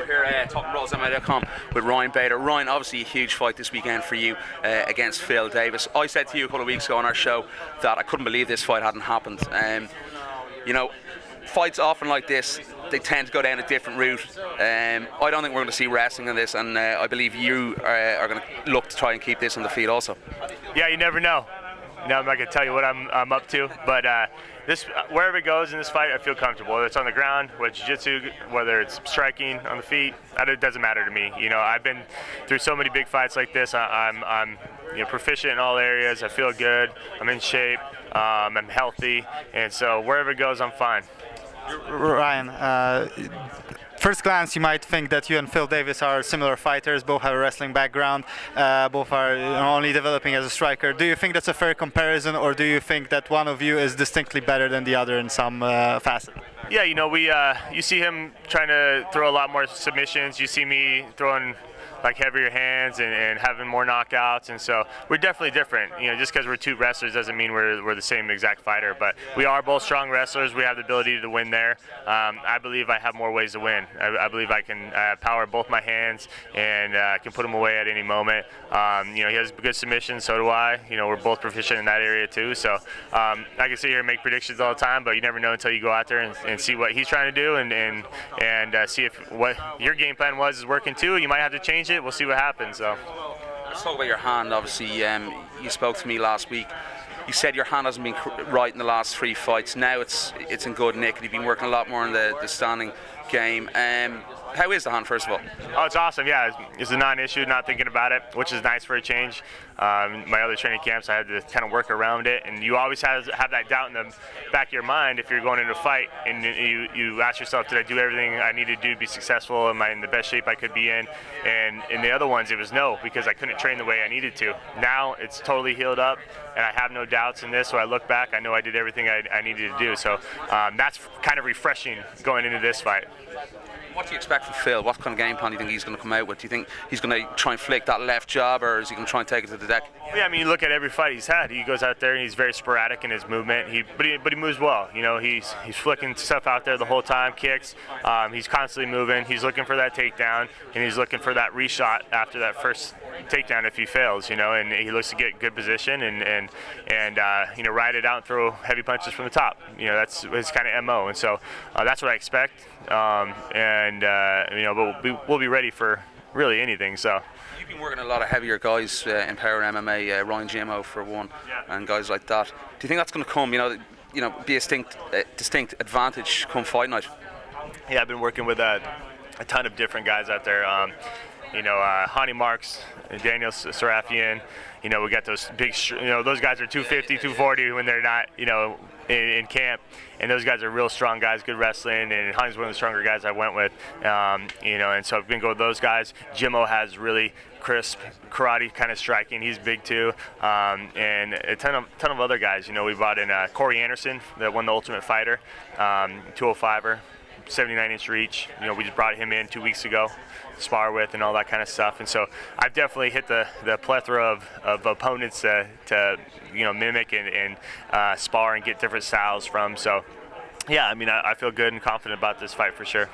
here talking about MMARocks with Ryan Bader. Ryan, obviously a huge fight this weekend for you against Phil Davis. I said to you a couple of weeks ago on our show that I couldn't believe this fight hadn't happened. You know, fights often like this, they tend to go down a different route. I don't think we're going to see wrestling in this, and I believe you are going to look to try and keep this on the field also. Yeah, you never know. No, I'm not going to tell you what I'm up to, but this, wherever it goes in this fight, I feel comfortable. Whether it's on the ground, whether it's jiu-jitsu, whether it's striking on the feet, it doesn't matter to me. You know, I've been through so many big fights like this. I'm proficient in all areas. I feel good. I'm in shape. I'm healthy, and so wherever it goes, I'm fine. Ryan, first glance you might think that you and Phil Davis are similar fighters, both have a wrestling background, both are only developing as a striker. Do you think that's a fair comparison, or do you think that one of you is distinctly better than the other in some facet? Yeah, you know, you see him trying to throw a lot more submissions. You see me throwing like heavier hands and having more knockouts, and so we're definitely different. You know, just because we're two wrestlers doesn't mean we're the same exact fighter, but we are both strong wrestlers. We have the ability to win there. I believe I have more ways to win. I believe I can power both my hands and can put them away at any moment. You know, he has good submissions, so do I. You know, we're both proficient in that area too, so I can sit here and make predictions all the time, but you never know until you go out there and see what he's trying to do and see if what your game plan is working too. You might have to change it. We'll see what happens. So let's talk about your hand. Obviously, you spoke to me last week. You said your hand hasn't been right in the last 3 fights. Now it's in good nick, and you've been working a lot more on the standing game. How is the hand, first of all? Oh, it's awesome. Yeah, it's a non-issue, not thinking about it, which is nice for a change. My other training camps, I had to kind of work around it, and you always have that doubt in the back of your mind if you're going into a fight, and you ask yourself, did I do everything I needed to do to be successful? Am I in the best shape I could be in? And in the other ones, it was no, because I couldn't train the way I needed to. Now it's totally healed up, and I have no doubts in this, so I look back, I know I did everything I needed to do. So that's kind of refreshing going into this fight. What do you expect from Phil? What kind of game plan do you think he's going to come out with? Do you think he's going to try and flick that left jab, or is he going to try and take it to the deck? Yeah, I mean, you look at every fight he's had. He goes out there and he's very sporadic in his movement. But he moves well. You know, he's flicking stuff out there the whole time, kicks. He's constantly moving. He's looking for that takedown, and he's looking for that reshot after that first takedown if he fails. You know, and he looks to get good position and you know, ride it out and throw heavy punches from the top. You know, that's his kind of MO, and so that's what I expect. You know, but we'll be ready for really anything. So you've been working a lot of heavier guys in power MMA, Ryan Jimmo for one, and guys like that. Do you think that's going to come? You know, be a distinct advantage come fight night? Yeah, I've been working with a ton of different guys out there. You know, Hani Marks, Daniel Sarafian. You know, we got those big. You know, those guys are 250, 240 when they're not. You know, in camp, and those guys are real strong guys, good wrestling, and Hani's one of the stronger guys I went with. You know, and so I've been going with those guys. Jimmo has really crisp karate kind of striking. He's big too, and a ton of other guys. You know, we brought in Corey Anderson that won the Ultimate Fighter, 205er. 79-inch reach. You know, we just brought him in 2 weeks ago, spar with and all that kind of stuff. And so I've definitely hit the plethora of opponents to you know, mimic and spar and get different styles from. So yeah, I mean, I feel good and confident about this fight for sure.